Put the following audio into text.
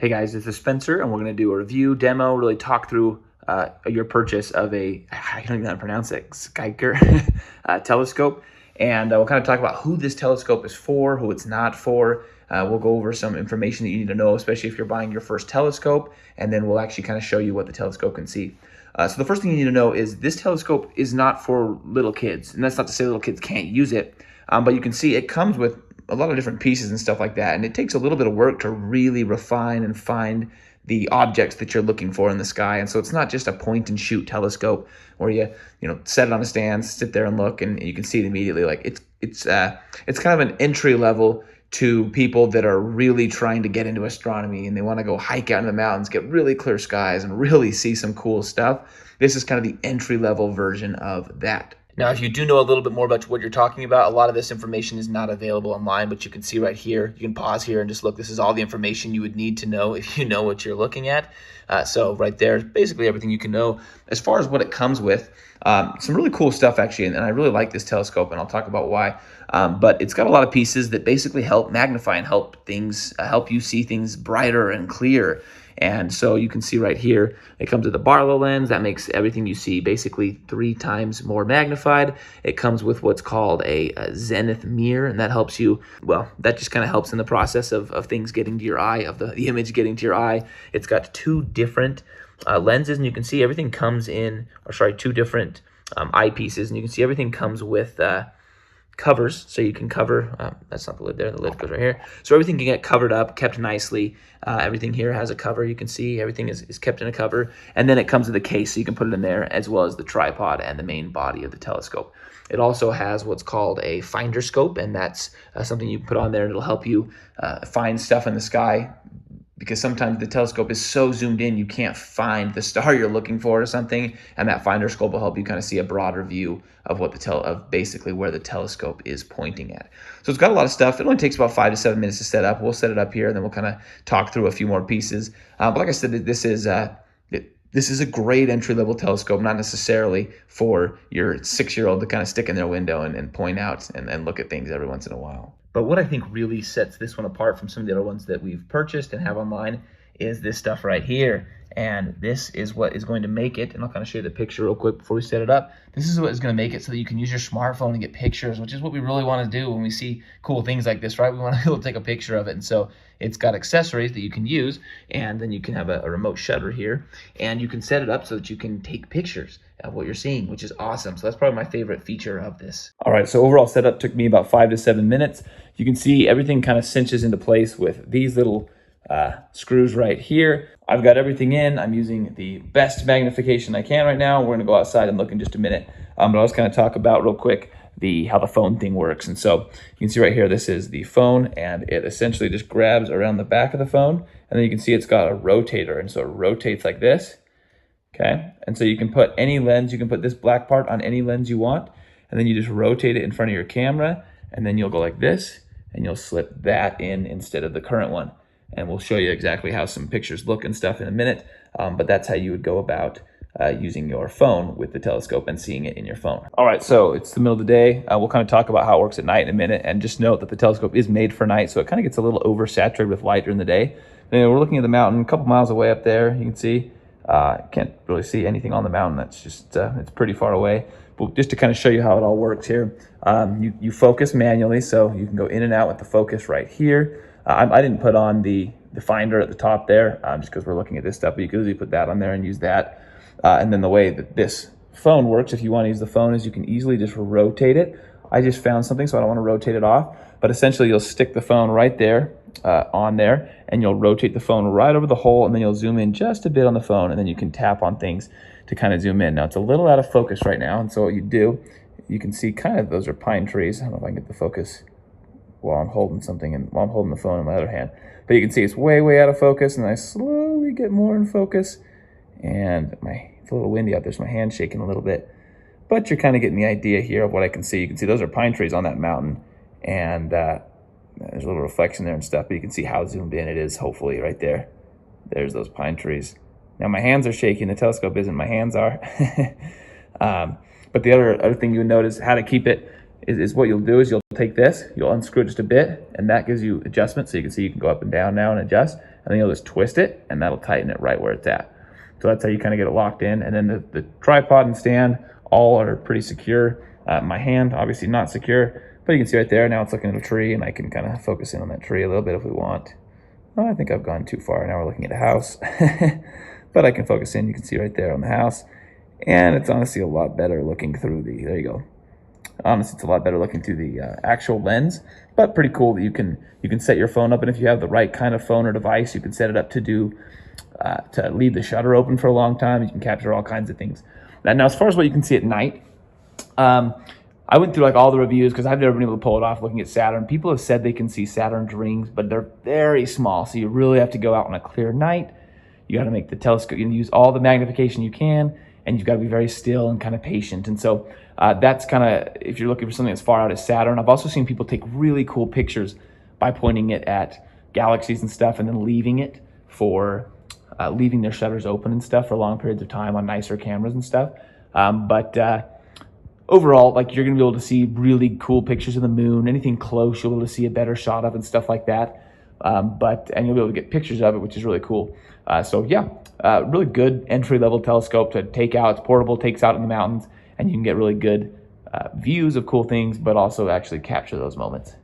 Hey guys, this is Spencer, and we're going to do a review, demo, really talk through your purchase of I don't even know how to pronounce it, Gskyer telescope. And we'll kind of talk about who this telescope is for, who it's not for. We'll go over some information that you need to know, especially if you're buying your first telescope, and then we'll actually kind of show you what the telescope can see. So the first thing you need to know is this telescope is not for little kids, and that's not to say little kids can't use it, but you can see it comes with a lot of different pieces and stuff like that, and it takes a little bit of work to really refine and find the objects that you're looking for in the sky. And so it's not just a point and shoot telescope where you set it on a stand, sit there and look, and you can see it immediately. Like it's kind of an entry level to people that are really trying to get into astronomy and they want to go hike out in the mountains, get really clear skies, and really see some cool stuff. This is kind of the entry level version of that. Now, if you do know a little bit more about what you're talking about, a lot of this information is not available online, but you can see right here, you can pause here and just look. This is all the information you would need to know if you know what you're looking at. So right there, basically everything you can know. As far as what it comes with, some really cool stuff actually, and I really like this telescope, and I'll talk about why. But it's got a lot of pieces that basically help magnify and help you see things brighter and clear. And so you can see right here, it comes with a Barlow lens that makes everything you see basically 3 times more magnified. It comes with what's called a zenith mirror, and that helps you, well, that just kind of helps in the process of things getting to your eye, of the image getting to your eye. It's got 2 different lenses, and you can see everything comes in, 2 different eyepieces, and you can see everything comes with covers, so you can cover, that's not the lid there, the lid goes right here. So everything can get covered up, kept nicely. Everything here has a cover. You can see everything is kept in a cover. And then it comes with a case, so you can put it in there, as well as the tripod and the main body of the telescope. It also has what's called a finder scope, and that's something you put on there, and it'll help you find stuff in the sky, because sometimes the telescope is so zoomed in you can't find the star you're looking for or something, and that finder scope will help you kind of see a broader view of basically where the telescope is pointing at. So it's got a lot of stuff. It only takes about 5 to 7 minutes to set up. We'll set it up here, and then we'll kind of talk through a few more pieces. But like I said, this is a great entry-level telescope, not necessarily for your 6-year-old to kind of stick in their window and point out and look at things every once in a while. But what I think really sets this one apart from some of the other ones that we've purchased and have online is this stuff right here. And this is what is going to make it, and I'll kind of show you the picture real quick before we set it up. This is what is going to make it so that you can use your smartphone and get pictures, which is what we really want to do when we see cool things like this, right? We want to be able to take a picture of it. And so it's got accessories that you can use, and then you can have a remote shutter here, and you can set it up so that you can take pictures of what you're seeing, which is awesome. So that's probably my favorite feature of this. All right, so overall setup took me about 5 to 7 minutes. You can see everything kind of cinches into place with these little screws right here. I've got everything in. I'm using the best magnification I can right now. We're gonna go outside and look in just a minute. But I'll just kind of talk about real quick how the phone thing works. And so you can see right here, this is the phone, and it essentially just grabs around the back of the phone, and then you can see it's got a rotator, and so it rotates like this. Okay, and so you can put any lens, you can put this black part on any lens you want, and then you just rotate it in front of your camera, and then you'll go like this, and you'll slip that in instead of the current one. And we'll show you exactly how some pictures look and stuff in a minute, but that's how you would go about using your phone with the telescope and seeing it in your phone. All right, so it's the middle of the day. We'll kind of talk about how it works at night in a minute, and just note that the telescope is made for night, so it kind of gets a little oversaturated with light during the day. And we're looking at the mountain a couple miles away up there. You can see, can't really see anything on the mountain. That's just, it's pretty far away. But just to kind of show you how it all works here, you focus manually, so you can go in and out with the focus right here. I didn't put on the finder at the top there just because we're looking at this stuff, but you could easily put that on there and use that. And then the way that this phone works, if you want to use the phone, is you can easily just rotate it. I just found something, so I don't want to rotate it off. But essentially, you'll stick the phone right there on there, and you'll rotate the phone right over the hole, and then you'll zoom in just a bit on the phone, and then you can tap on things to kind of zoom in. Now, it's a little out of focus right now, and so what you do, you can see kind of those are pine trees. I don't know if I can get the focus while I'm holding something and while I'm holding the phone in my other hand. But you can see it's way, way out of focus, and I slowly get more in focus. And it's a little windy out there, so my hand's shaking a little bit. But you're kind of getting the idea here of what I can see. You can see those are pine trees on that mountain, and there's a little reflection there and stuff, but you can see how zoomed in it is, hopefully, right there. There's those pine trees. Now my hands are shaking, the telescope isn't, my hands are. But the other thing you would notice how to keep it is what you'll do is you'll take this, you'll unscrew it just a bit, and that gives you adjustment. So you can see you can go up and down now and adjust. and then you'll just twist it, and that'll tighten it right where it's at. So that's how you kind of get it locked in. And then the tripod and stand all are pretty secure. My hand, obviously not secure, but you can see right there, now it's looking at a tree, and I can kind of focus in on that tree a little bit if we want. Oh, I think I've gone too far. Now we're looking at a house. But I can focus in. You can see right there on the house. And it's honestly a lot better looking through the, there you go. Honestly, it's a lot better looking through the actual lens, but pretty cool that you can set your phone up, and if you have the right kind of phone or device, you can set it up to do, to leave the shutter open for a long time. You can capture all kinds of things. Now as far as what you can see at night, I went through like all the reviews because I've never been able to pull it off looking at Saturn. People have said they can see Saturn's rings, but they're very small. So you really have to go out on a clear night. You got to make the telescope, you use all the magnification you can, and you've got to be very still and kind of patient. And so that's kind of, if you're looking for something that's far out as Saturn. I've also seen people take really cool pictures by pointing it at galaxies and stuff and then leaving it for, leaving their shutters open and stuff for long periods of time on nicer cameras and stuff. Overall, like, you're going to be able to see really cool pictures of the moon. Anything close, you'll be able to see a better shot of and stuff like that. And you'll be able to get pictures of it, which is really cool. So yeah, really good entry-level telescope to take out. It's portable, takes out in the mountains, and you can get really good views of cool things, but also actually capture those moments.